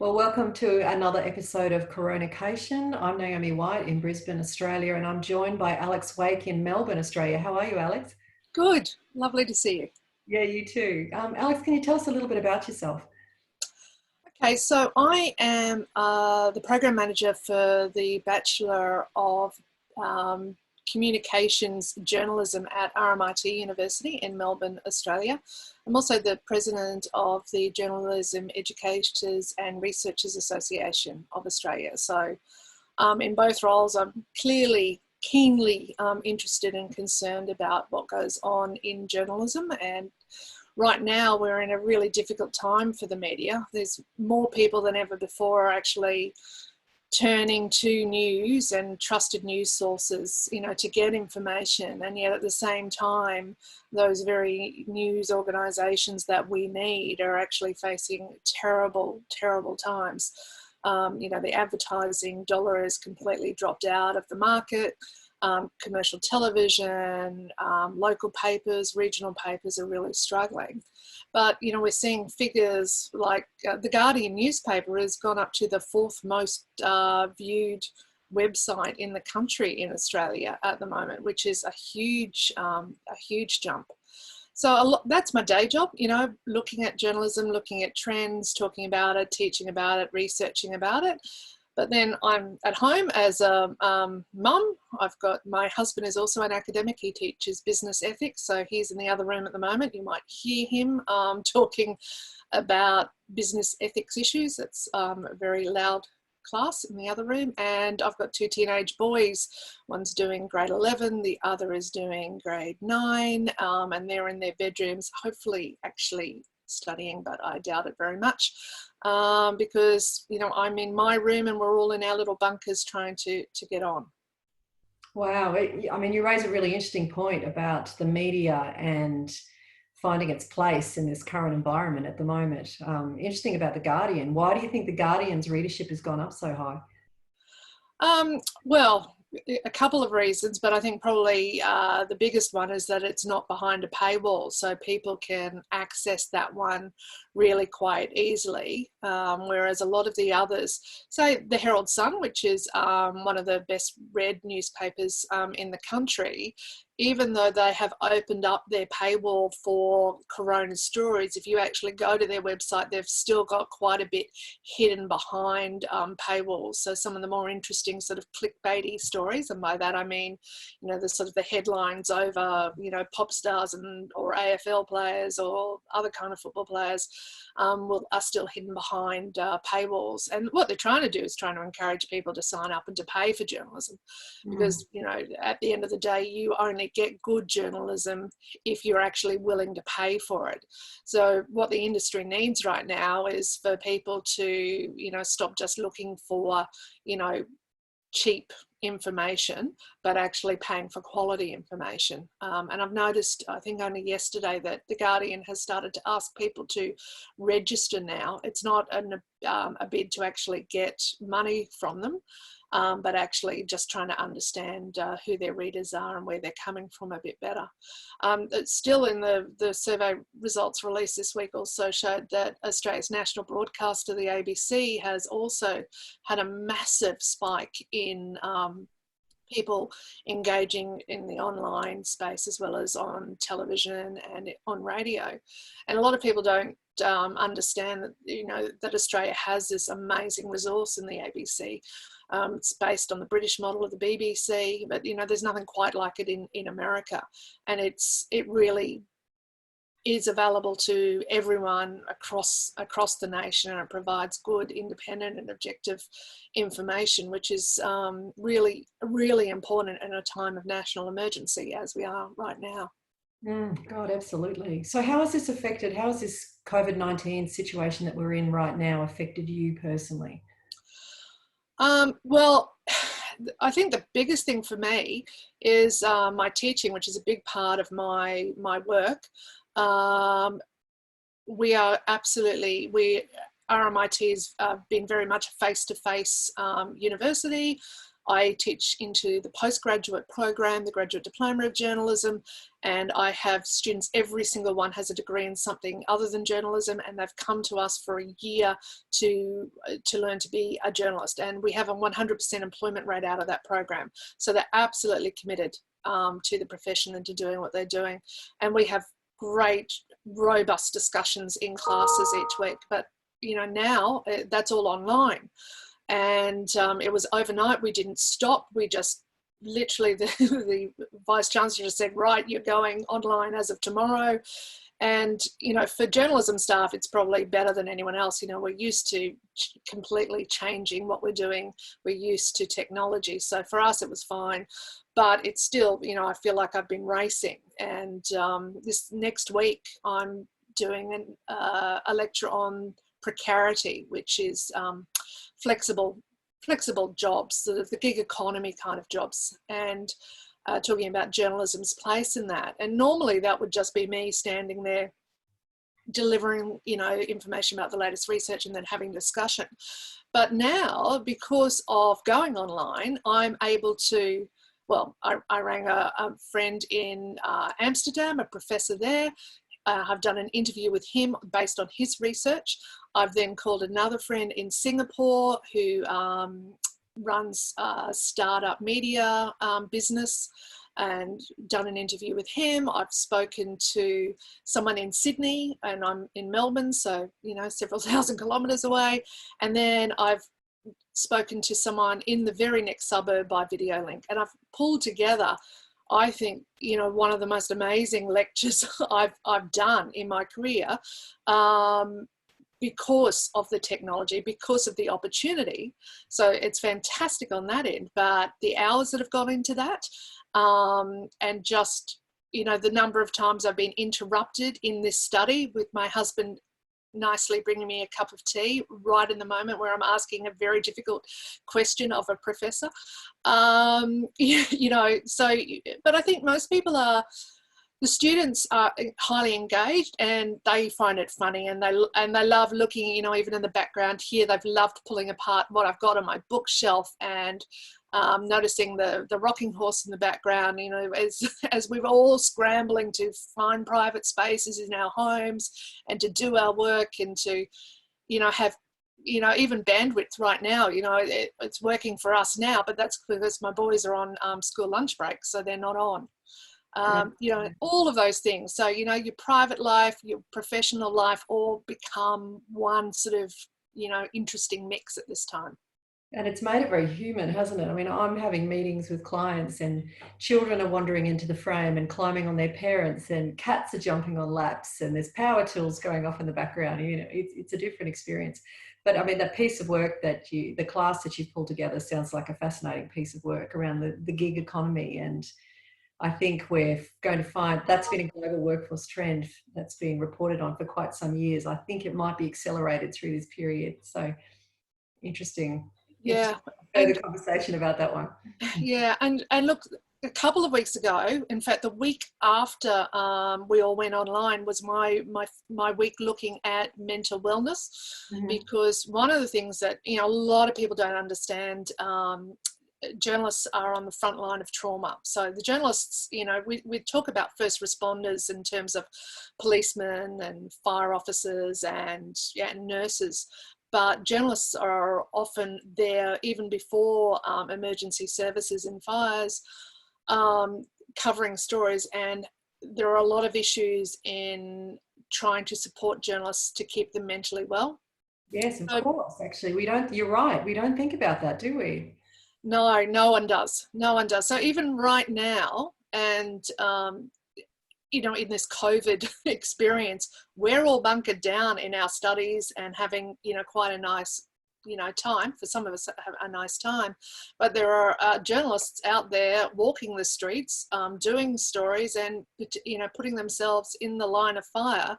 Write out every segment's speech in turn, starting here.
Well, welcome to another episode of Coronation. I'm Naomi White in Brisbane, Australia, and I'm joined by Alex Wake in Melbourne, Australia. How are you, Alex? Good. Lovely to see you. Yeah, you too. Alex, can you tell us a little bit about yourself? Okay, so I am the program manager for the Bachelor of um, Communications Journalism at RMIT University in Melbourne, Australia. I'm also the president of the Journalism Educators and Researchers Association of Australia. So in both roles, I'm keenly interested and concerned about what goes on in journalism. And right now we're in a really difficult time for the media. There's more people than ever before actually turning to news and trusted news sources, to get information. And yet at the same time, those very news organisations that we need are actually facing terrible, terrible times. The advertising dollar has completely dropped out of the market. Commercial television, local papers, regional papers are really struggling. But, we're seeing figures like the Guardian newspaper has gone up to the fourth most viewed website in the country in Australia at the moment, which is a huge jump. So that's my day job, looking at journalism, looking at trends, talking about it, teaching about it, researching about it. But then I'm at home as a mum. My husband is also an academic. He teaches business ethics. So he's in the other room at the moment. You might hear him talking about business ethics issues. It's a very loud class in the other room. And I've got two teenage boys. One's doing grade 11, the other is doing grade 9, and they're in their bedrooms, hopefully actually studying, but I doubt it very much, because I'm in my room and we're all in our little bunkers trying to get on. Wow. You raise a really interesting point about the media and finding its place in this current environment at the moment. Interesting about The Guardian. Why do you think The Guardian's readership has gone up so high? Well, a couple of reasons, but I think probably the biggest one is that it's not behind a paywall, so people can access that one really quite easily, whereas a lot of the others, say the Herald Sun, which is one of the best read newspapers in the country, even though they have opened up their paywall for corona stories, if you actually go to their website, they've still got quite a bit hidden behind paywalls. So some of the more interesting sort of clickbaity stories, and by that I mean, the sort of the headlines over, pop stars or AFL players or other kind of football players, are still hidden behind paywalls. And what they're trying to do is trying to encourage people to sign up and to pay for journalism, because at the end of the day, you only get good journalism if you're actually willing to pay for it. So what the industry needs right now is for people to, stop just looking for, cheap information, but actually paying for quality information. And I've noticed, I think only yesterday, that The Guardian has started to ask people to register now. It's not a bid to actually get money from them, but actually just trying to understand who their readers are and where they're coming from a bit better. Still, in the survey results released this week also showed that Australia's national broadcaster, the ABC, has also had a massive spike in people engaging in the online space as well as on television and on radio. And a lot of people don't understand that, that Australia has this amazing resource in the ABC. It's based on the British model of the BBC, but there's nothing quite like it in America, and it really is available to everyone across the nation, and it provides good, independent and objective information, which is really, really important in a time of national emergency as we are right now. God, absolutely. So how has this COVID-19 situation that we're in right now affected you personally? Well, I think the biggest thing for me is my teaching, which is a big part of my work. RMIT has been very much a face-to-face university. I teach into the postgraduate program, the Graduate Diploma of Journalism, and I have students, every single one has a degree in something other than journalism, and they've come to us for a year to learn to be a journalist. And we have a 100% employment rate out of that program. So they're absolutely committed to the profession and to doing what they're doing. And we have great, robust discussions in classes each week. But, you know, now that's all online. And it was overnight. We didn't stop. We just literally, the Vice Chancellor just said, right, you're going online as of tomorrow. And, you know, for journalism staff, it's probably better than anyone else. You know, we're used to completely changing what we're doing. We're used to technology. So for us, it was fine. But it's still, you know, I feel like I've been racing. And this next week, I'm doing a lecture on precarity, which is flexible jobs, the gig economy kind of jobs, and talking about journalism's place in that. And normally that would just be me standing there delivering, you know, information about the latest research and then having discussion. But now, because of going online, I'm able to, well, I rang a friend in Amsterdam, a professor there. I've done an interview with him based on his research. I've then called another friend in Singapore who runs a startup media business and done an interview with him. I've spoken to someone in Sydney, and I'm in Melbourne, so, you know, several thousand kilometres away. And then I've spoken to someone in the very next suburb by video link. And I've pulled together, I think, you know, one of the most amazing lectures I've done in my career, because of the technology, because of the opportunity. So it's fantastic on that end, but the hours that have gone into that, and just, you know, the number of times I've been interrupted in this study with my husband nicely bringing me a cup of tea right in the moment where I'm asking a very difficult question of a professor. You know, so, but I think most people are, the students are highly engaged and they find it funny, and they love looking, you know, even in the background here, they've loved pulling apart what I've got on my bookshelf and noticing the rocking horse in the background, you know, as we're all scrambling to find private spaces in our homes and to do our work and to, you know, have, you know, even bandwidth right now, you know, it's working for us now, but that's because my boys are on school lunch break, so they're not on. You know, all of those things. So, you know, your private life, your professional life all become one sort of, you know, interesting mix at this time. And it's made it very human, hasn't it? I mean, I'm having meetings with clients and children are wandering into the frame and climbing on their parents, and cats are jumping on laps, and there's power tools going off in the background. You know, it's a different experience. But I mean, that piece of work that the class that you've pulled together sounds like a fascinating piece of work around the gig economy. And I think we're going to find that's been a global workforce trend that's been reported on for quite some years. I think it might be accelerated through this period. So interesting. Yeah. Further conversation about that one. Yeah, and look, a couple of weeks ago, in fact, the week after we all went online was my week looking at mental wellness, because one of the things that, you know, a lot of people don't understand, journalists are on the front line of trauma. So the journalists, you know, we talk about first responders in terms of policemen and fire officers and nurses, but journalists are often there even before emergency services and fires, covering stories. And there are a lot of issues in trying to support journalists to keep them mentally well. Yes, of course. Actually, you're right. We don't think about that, do we? No, no one does. No one does. So even right now, and you know, in this COVID experience, we're all bunkered down in our studies and having, you know, quite a nice, you know, time. For some of us, have a nice time. But there are journalists out there walking the streets, doing stories, and, you know, putting themselves in the line of fire.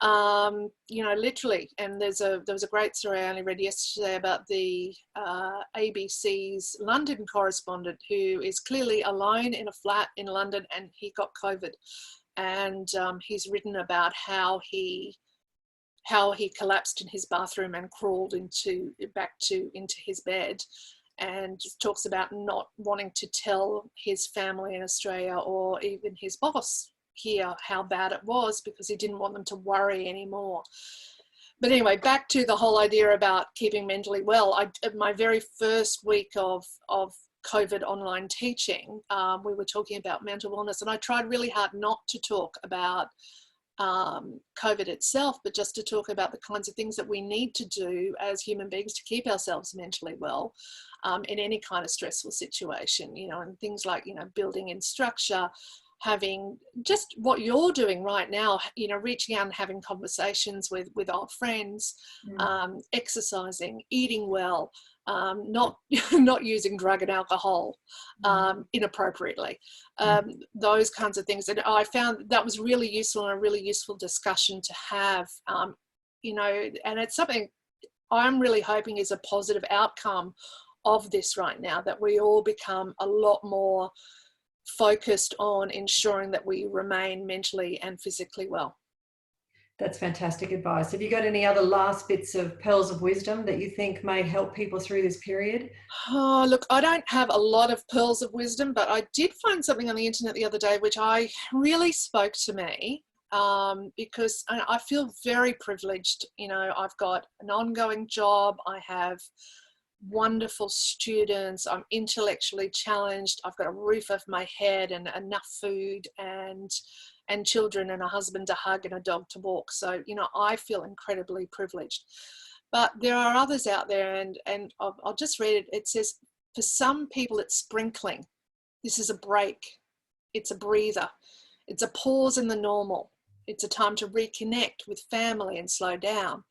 You know, literally. And there was a great story I only read yesterday about the ABC's London correspondent who is clearly alone in a flat in London, and he got COVID. And he's written about how he collapsed in his bathroom and crawled into his bed. and talks about not wanting to tell his family in Australia or even his boss here how bad it was because he didn't want them to worry anymore. But anyway, back to the whole idea about keeping mentally well. My very first week of COVID online teaching, we were talking about mental wellness, and I tried really hard not to talk about COVID itself, but just to talk about the kinds of things that we need to do as human beings to keep ourselves mentally well in any kind of stressful situation, you know, and things like, you know, building in structure, having just what you're doing right now, you know, reaching out and having conversations with old friends, exercising, eating well, not not using drug and alcohol inappropriately, those kinds of things. And I found that was really useful and a really useful discussion to have, you know, and it's something I'm really hoping is a positive outcome of this right now, that we all become a lot more focused on ensuring that we remain mentally and physically well. That's fantastic advice. Have you got any other last bits of pearls of wisdom that you think may help people through this period? Oh, look, I don't have a lot of pearls of wisdom, but I did find something on the internet the other day which I really spoke to me, because I feel very privileged. You know, I've got an ongoing job, I have wonderful students, I'm intellectually challenged, I've got a roof over my head and enough food and children and a husband to hug and a dog to walk. So, you know, I feel incredibly privileged. But there are others out there, and I'll just read it. It says, for some people it's sprinkling. This is a break. It's a breather. It's a pause in the normal. It's a time to reconnect with family and slow down.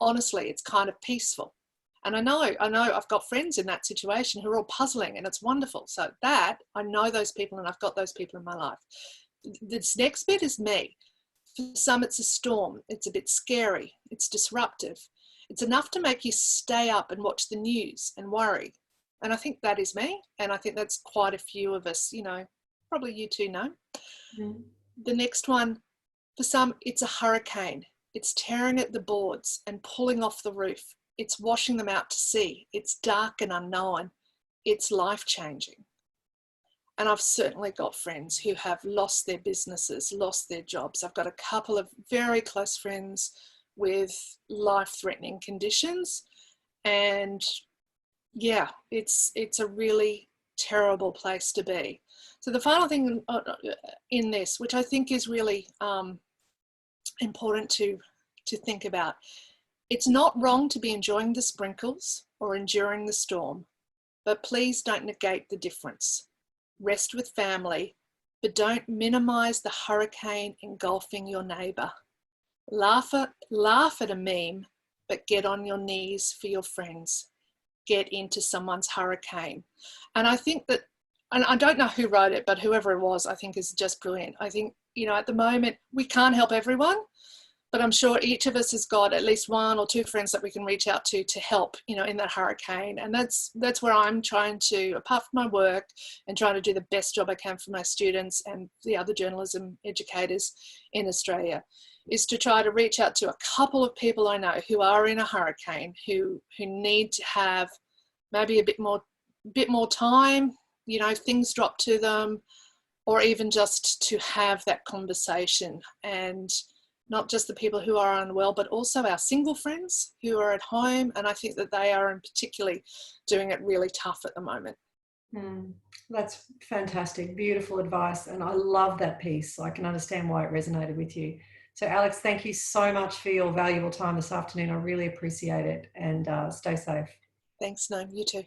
Honestly, it's kind of peaceful. And I know I've got friends in that situation who are all puzzling, and it's wonderful. So that, I know those people, and I've got those people in my life. This next bit is me. For some, it's a storm. It's a bit scary. It's disruptive. It's enough to make you stay up and watch the news and worry. And I think that is me. And I think that's quite a few of us, you know, probably you too know. The next one, for some, it's a hurricane. It's tearing at the boards and pulling off the roof. It's washing them out to sea. It's dark and unknown. It's life-changing. And I've certainly got friends who have lost their businesses, lost their jobs. I've got a couple of very close friends with life-threatening conditions. And yeah, it's a really terrible place to be. So the final thing in this, which I think is really important to think about, it's not wrong to be enjoying the sprinkles or enduring the storm, but please don't negate the difference. Rest with family, but don't minimize the hurricane engulfing your neighbor. Laugh at a meme, but get on your knees for your friends. Get into someone's hurricane. And I think that, and I don't know who wrote it, but whoever it was, I think is just brilliant. I think, you know, at the moment, we can't help everyone, but I'm sure each of us has got at least one or two friends that we can reach out to help, you know, in that hurricane. And that's where I'm trying to, apart from my work, and trying to do the best job I can for my students and the other journalism educators in Australia, is to try to reach out to a couple of people I know who are in a hurricane, who need to have maybe a bit more time, you know, things drop to them, or even just to have that conversation. And not just the people who are unwell, but also our single friends who are at home. And I think that they are particularly doing it really tough at the moment. That's fantastic. Beautiful advice. And I love that piece. I can understand why it resonated with you. So Alex, thank you so much for your valuable time this afternoon. I really appreciate it, and stay safe. Thanks, Noam. You too.